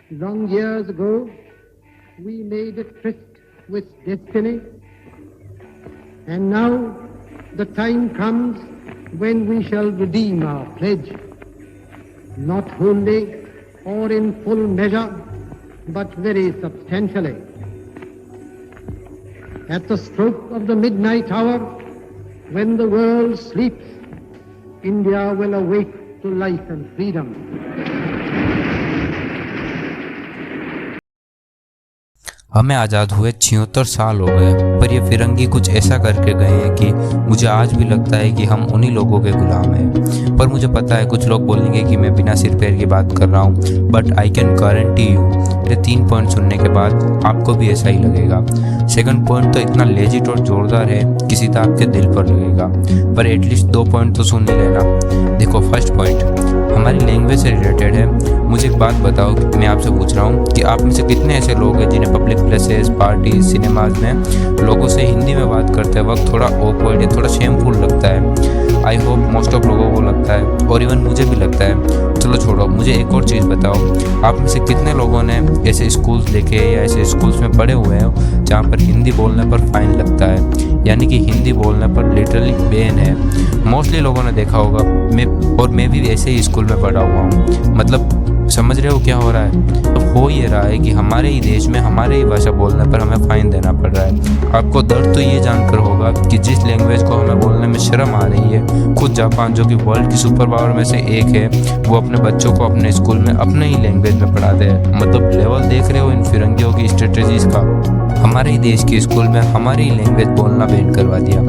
Long years ago, we made a tryst with destiny, and now the time comes when we shall redeem our pledge, not wholly or in full measure, but very substantially. At the stroke of the midnight hour, when the world sleeps, India will awake to life and freedom. हमें आज़ाद हुए 76 साल हो गए, पर ये फिरंगी कुछ ऐसा करके गए हैं कि मुझे आज भी लगता है कि हम उन्हीं लोगों के गुलाम हैं। पर मुझे पता है कुछ लोग बोलेंगे कि मैं बिना सिर पैर की बात कर रहा हूँ, but I can guarantee you मेरे 3 पॉइंट सुनने के बाद आपको भी ऐसा ही लगेगा। सेकंड पॉइंट तो इतना लेजिट और जोरदार है कि सीधा आपके दिल पर लगेगा, पर एटलीस्ट 2 पॉइंट तो सुन ही लेना। देखो, फर्स्ट पॉइंट हमारी लैंग्वेज से रिलेटेड है। मुझे एक बात बताओ कि मैं आपसे पूछ रहा हूँ कि आप में से कितने ऐसे लोग हैं जिन्हें पब्लिक प्लेसेस, पार्टी, सिनेमाज में लोगों से हिंदी में बात करते वक्त थोड़ा ऑकवर्ड या थोड़ा शेमफुल लगता है। आई होप मोस्ट ऑफ लोगों को लगता है, और इवन मुझे भी लगता है। चलो छोड़ो, मुझे एक और चीज़ बताओ, आप में से कितने लोगों ने ऐसे स्कूल्स देखे या ऐसे स्कूल्स में पढ़े हुए हैं जहाँ पर हिंदी बोलने पर फाइन लगता है, यानी कि हिंदी बोलने पर लिटरली बैन है। मोस्टली लोगों ने देखा होगा, मैं भी ऐसे ही स्कूल में पढ़ा हुआ हूँ। मतलब समझ रहे हो क्या हो रहा है? तो हो ये रहा है कि हमारे ही देश में हमारे ही भाषा बोलने पर हमें फ़ाइन देना पड़ रहा है। आपको दर्द तो ये जानकर होगा कि जिस लैंग्वेज को हमें बोलने में शर्म आ रही है, खुद जापान जो कि वर्ल्ड की सुपर पावर में से एक है, वो अपने बच्चों को अपने स्कूल में अपने ही लैंग्वेज में पढ़ाते हैं। मतलब लेवल देख रहे हो इन फिरंगियों की स्ट्रेटजीज का। हमारे ही देश के स्कूल में हमारी ही लैंग्वेज बोलना बैन करवा दिया।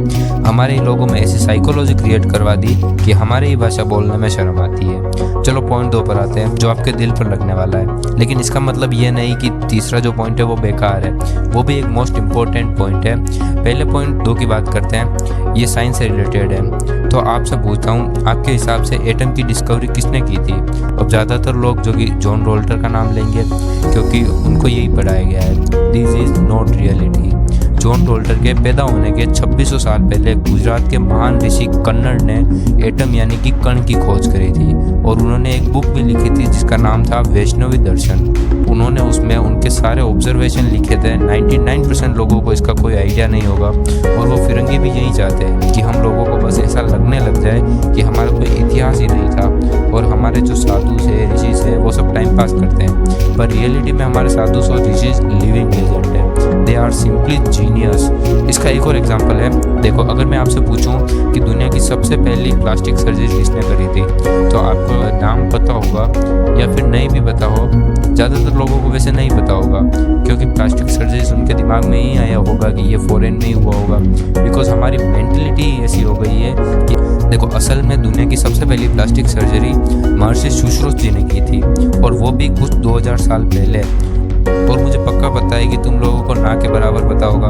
हमारे ही लोगों में ऐसी साइकोलॉजी क्रिएट करवा दी कि हमारी ही भाषा बोलने में शर्म आती है। चलो पॉइंट 2 पर आते हैं, जो आपके दिल पर लगने वाला है। लेकिन इसका मतलब ये नहीं कि तीसरा जो पॉइंट है वो बेकार है, वो भी एक मोस्ट इम्पोर्टेंट पॉइंट है। पहले पॉइंट 2 की बात करते हैं, ये साइंस से रिलेटेड है। तो आपसे पूछता हूँ, आपके हिसाब से एटम की डिस्कवरी किसने की थी? और ज़्यादातर लोग जो कि जॉन रोल्टर का नाम लेंगे, क्योंकि उनको यही पढ़ाया गया है। This is not reality. John रोल्टर के पैदा होने के 2600 साल पहले गुजरात के महान ऋषि कन्नड़ ने एटम यानी कि कण की खोज करी थी, और उन्होंने एक बुक भी लिखी थी जिसका नाम था वैष्णवी दर्शन। उन्होंने उसमें उनके सारे ऑब्जर्वेशन लिखे थे। 99% लोगों को इसका कोई आइडिया नहीं होगा, और वो फिरंगी भी यही चाहते हैं कि हम लोगों को बस ऐसा लगने लग जाए कि हमारा कोई इतिहास ही नहीं था, और हमारे जो साधु है, ऋषि है, वो सब टाइम पास करते हैं। पर रियलिटी में हमारे साधु और ऋषि लिविंग लेजेंड है। They are simply genius. इसका एक और एग्जाम्पल है। देखो, अगर मैं आपसे पूछूं कि दुनिया की सबसे पहली प्लास्टिक सर्जरी किसने करी थी, तो आपको नाम पता होगा, या फिर नहीं भी पता हो। ज़्यादातर लोगों को वैसे नहीं पता होगा, क्योंकि प्लास्टिक सर्जरी उनके दिमाग में ही आया होगा कि ये फॉरेन में ही हुआ होगा। बिकॉज हमारी मेंटलिटी ऐसी हो गई है कि देखो, असल में दुनिया की सबसे पहली प्लास्टिक सर्जरी महर्षि सुश्रुत जी ने की थी, और वो भी कुछ 2000 साल पहले। और मुझे पक्का पता है कि तुम लोगों को ना के बराबर पता होगा,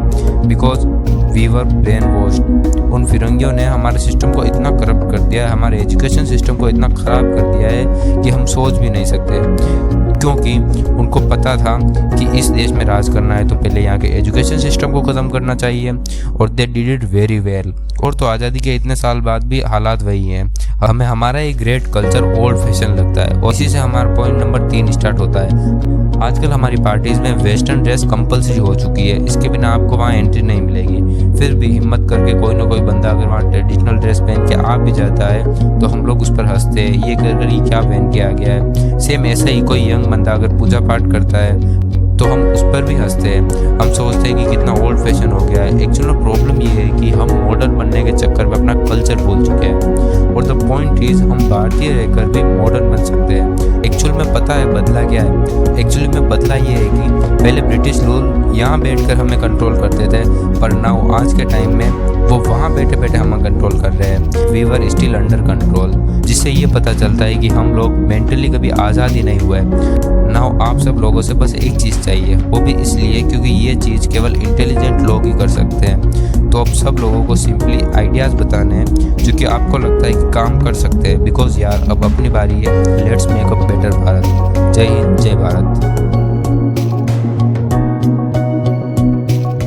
because we were brainwashed. उन फिरंगियों ने हमारे सिस्टम को इतना करप्ट कर दिया है, हमारे एजुकेशन सिस्टम को इतना ख़राब कर दिया है कि हम सोच भी नहीं सकते। क्योंकि उनको पता था कि इस देश में राज करना है तो पहले यहाँ के एजुकेशन सिस्टम को ख़त्म करना चाहिए, और they did it very well. और तो आज़ादी के इतने साल बाद भी हालात वही हैं। हमें हमारा एक ग्रेट कल्चर ओल्ड फैशन लगता है, और इसी से हमारा पॉइंट नंबर 3 स्टार्ट होता है। आजकल हमारी पार्टीज में वेस्टर्न ड्रेस कंपलसरी हो चुकी है, इसके बिना आपको वहाँ एंट्री नहीं मिलेगी। फिर भी हिम्मत करके कोई ना कोई बंदा अगर वहाँ ट्रेडिशनल ड्रेस पहन के आ भी जाता है तो हम लोग उस पर हंसते हैं, ये कर ये क्या पहन के आ गया है। सेम ऐसा ही कोई यंग बंदा अगर पूजा पाठ करता है तो हम उस पर भी हंसते हैं। हम सोचते हैं कि कितना ओल्ड फैशन हो गया है। एक्चुअल प्रॉब्लम ये है कि हम मॉडर्न बनने के चक्कर में अपना कल्चर भूल चुके हैं, और द पॉइंट इज हम भारतीय रहकर भी मॉडर्न बन सकते हैं। एक्चुअल में पता है बदला क्या है? एक्चुअली में बदला ये है कि पहले ब्रिटिश रूल यहाँ बैठकर हमें कंट्रोल करते थे, पर नाउ आज के टाइम में वो वहाँ बैठे बैठे हमें कंट्रोल कर रहे हैं। We were still under control, जिससे ये पता चलता है कि हम लोग मेंटली कभी आज़ाद ही नहीं हुए। नाउ आप सब लोगों से बस एक चीज़ चाहिए, वो भी इसलिए क्योंकि ये चीज़ केवल इंटेलिजेंट लोग ही कर सकते हैं। तो अब सब लोगों को सिंपली आइडियाज़ बताने हैं जो कि आपको लगता है कि काम कर सकते हैं, बिकॉज यार अब अपनी बारी है। Let's make a better Bharat. जय हिंद, जय भारत।